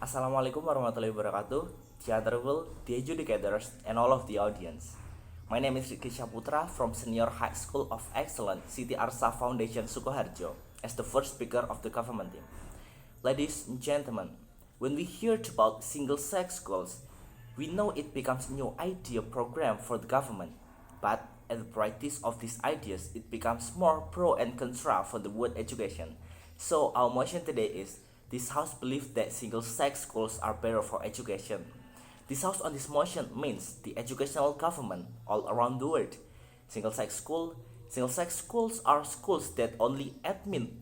Assalamualaikum warahmatullahi wabarakatuh, the honorable, the educators, and all of the audience. My name is Rizki Syahputra from Senior High School of Excellence, CTAF Foundation, SUKOHARJO, as the first speaker of the government team. Ladies and gentlemen, when we hear about single-sex schools, we know it becomes a new idea program for the government. But at the practice of these ideas, it becomes more pro and contra for the word education. So our motion today is this House believes that single-sex schools are better for education. This House on this motion means the educational government all around the world. Single-sex schools are schools that only admit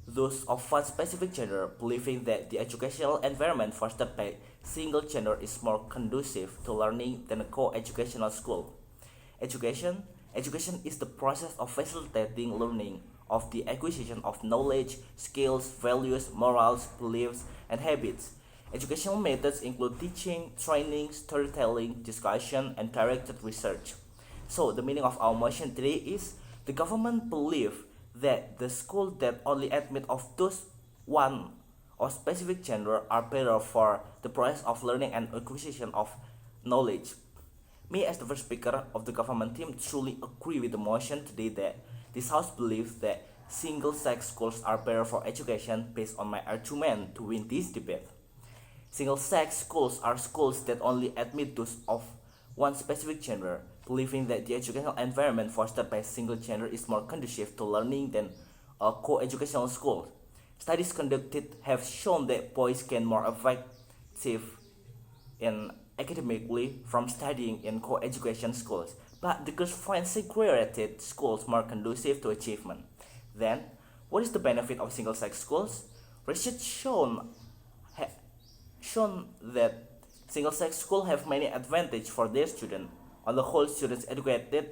those of one specific gender, believing that the educational environment fostered by single gender is more conducive to learning than a co-educational school. Education is the process of facilitating learning of the acquisition of knowledge, skills, values, morals, beliefs, and habits. Educational methods include teaching, training, storytelling, discussion, and directed research. So the meaning of our motion today is the government believes that the school that only admit of those one or specific gender are better for the process of learning and acquisition of knowledge. Me, as the first speaker of the government team, truly agree with the motion today that this House believes that single-sex schools are better for education based on my argument to win this debate. Single-sex schools are schools that only admit those of one specific gender, believing that the educational environment fostered by a single gender is more conducive to learning than a co-educational school. Studies conducted have shown that boys gain more effective in academically from studying in co-education schools, but the girls find segregated schools more conducive to achievement. Then, what is the benefit of single-sex schools? Research shown that single-sex schools have many advantages for their students. On the whole, students educated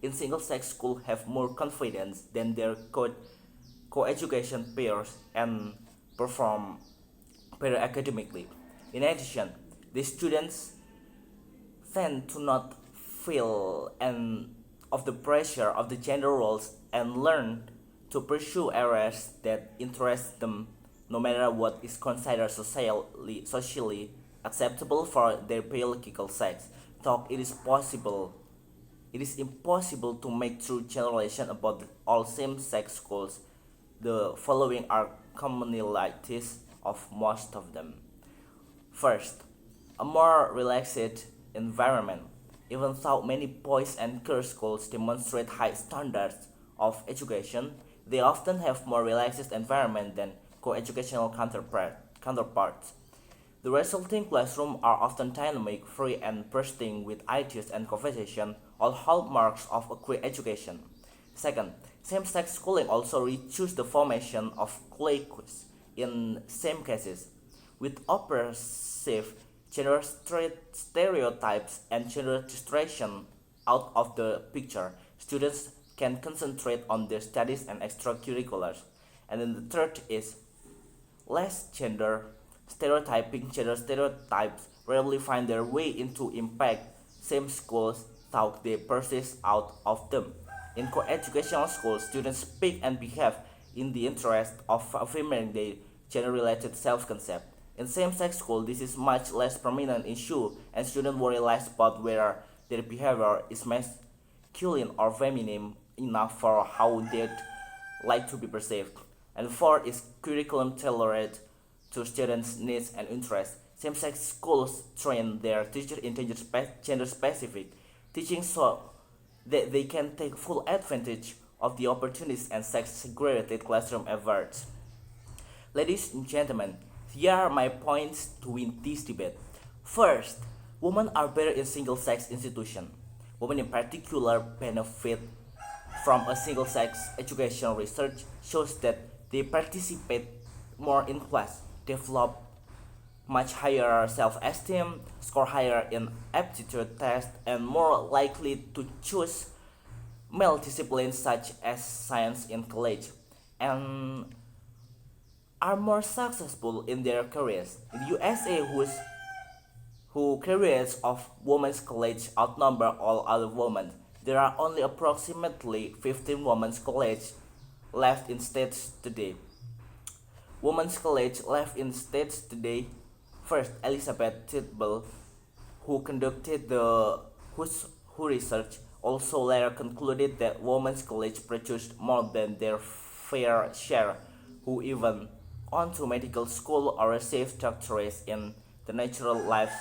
in single-sex school have more confidence than their co-education peers and perform better academically. In addition, the students tend to not feel of the pressure of the gender roles and learn to pursue areas that interest them no matter what is considered socially acceptable for their biological sex. Thought it is impossible to make true generalization about all same-sex schools. The following are commonalities of most of them. First, a more relaxed environment. Even though many boys and girls schools demonstrate high standards of education, they often have more relaxed environment than co-educational counterparts. The resulting classrooms are often dynamic, free, and bursting with ideas and conversation, all hallmarks of a great education. Second, same-sex schooling also reduces the formation of cliques in some cases, with oppressive gender stereotypes and gender distortion out of the picture. Students can concentrate on their studies and extracurriculars. And then the third is less gender stereotyping. Gender stereotypes rarely find their way into impact same schools, though they persist out of them. In co-educational schools, students speak and behave in the interest of affirming their gender-related self-concept. In same-sex school, this is much less prominent issue, and students worry less about whether their behavior is masculine or feminine enough for how they'd like to be perceived. And fourth is curriculum tailored to students' needs and interests. Same-sex schools train their teachers in gender-specific teaching so that they can take full advantage of the opportunities and sex-segregated classroom efforts. Ladies and gentlemen, here are my points to win this debate. First, women are better in single-sex institutions. Women in particular benefit from a single-sex educational research shows that they participate more in class, develop much higher self-esteem, score higher in aptitude tests, and more likely to choose male disciplines such as science in college, and are more successful in their careers. In the USA, who careers of women's college outnumber all other women, there are only approximately 15 women's college left in states today. Women's college left in states today First, Elizabeth Tidball, who conducted the who research, also later concluded that women's college produced more than their fair share who even on to medical school or receive doctorates in the natural life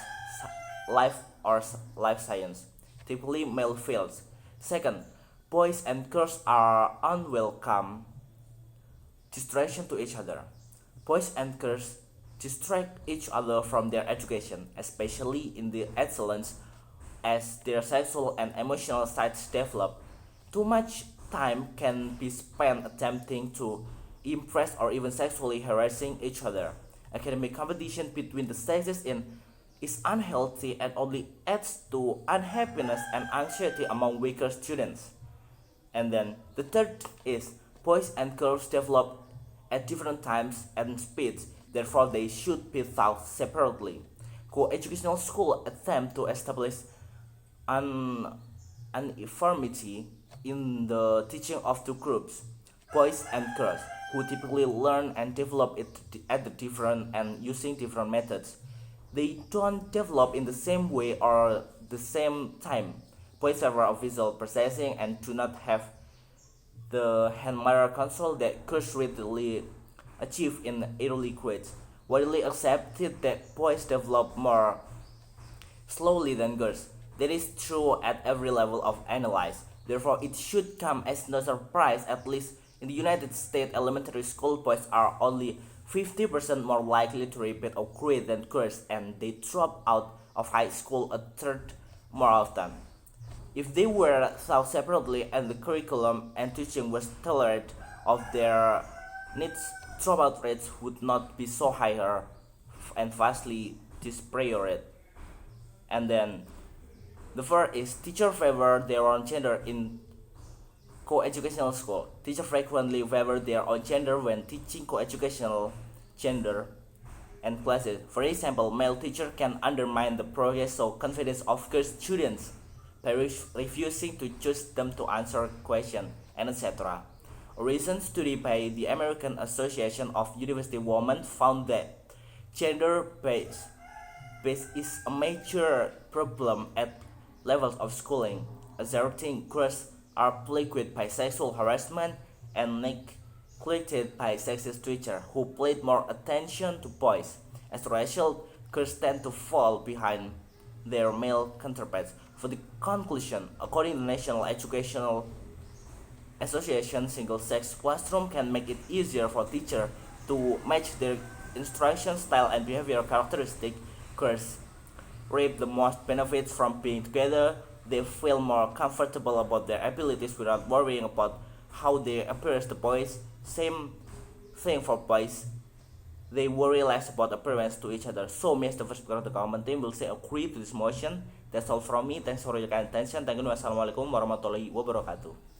or life science, typically male fields. Second, boys and girls are unwelcome distraction to each other. Boys and girls distract each other from their education, especially in the adolescence as their sexual and emotional sides develop. Too much time can be spent attempting to impress or even sexually harassing each other. Academic competition between the sexes is unhealthy and only adds to unhappiness and anxiety among weaker students. And then the third is boys and girls develop at different times and speeds, therefore they should be taught separately. Co-educational schools attempt to establish an uniformity in the teaching of two groups, boys and girls, who typically learn and develop it at the different and using different methods. They don't develop in the same way or the same time. Boys favor visual processing and do not have the hand mirror control that girls readily achieve in early grades. Widely accepted that boys develop more slowly than girls. That is true at every level of analysis. Therefore, it should come as no surprise, at least in the United States, elementary school boys are only 50% more likely to repeat a grade than girls, and they drop out of high school a third more often. If they were taught separately and the curriculum and teaching was tailored of their needs, dropout rates would not be so higher and vastly disparate. And then the first is teacher favor their own gender in co-educational school. Teachers frequently favor their own gender when teaching co-educational gender and classes. For example, male teacher can undermine the progress or confidence of girl students by refusing to choose them to answer questions and etc. A recent study by the American Association of University Women found that gender-based is a major problem at levels of schooling, asserting girls are plagued by sexual harassment and neglected by sexist teachers who paid more attention to boys. As a result, girls tend to fall behind their male counterparts. For the conclusion, according to the National Educational Association, single-sex classroom can make it easier for teachers to match their instruction style and behavioral characteristics. Girls reap the most benefits from being together. They feel more comfortable about their abilities without worrying about how they appear to boys. Same thing for boys. They worry less about appearance to each other. So, me as the first speaker of the government team will say agree to this motion. That's all from me. Thanks for your kind attention. Thank you. Wassalamualaikum warahmatullahi wabarakatuh.